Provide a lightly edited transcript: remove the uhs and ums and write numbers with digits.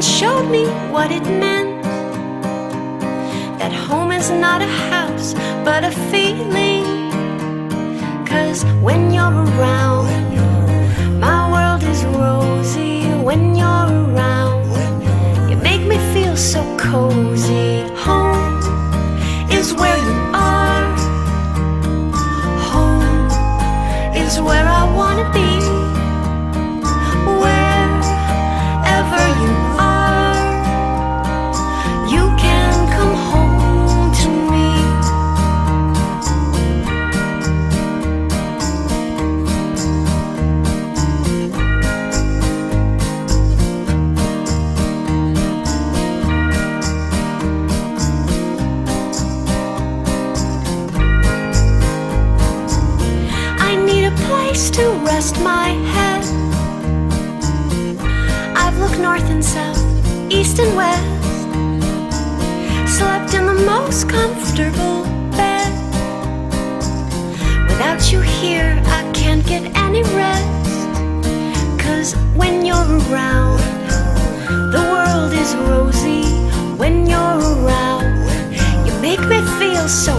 and showed me what it meant. That home is not a house, but a feeling. 'Cause when you're around, my world is rosy. When you're around, you make me feel so cozy. Home is where you are. Home is where I wanna be. Wherever you are, you can come home to me. I need a place to rest my head. I've looked north and south, east and west, slept in the most comfortable bed. Without you here, I can't get any rest. 'Cause when you're around, the world is rosy. When you're around, you make me feel so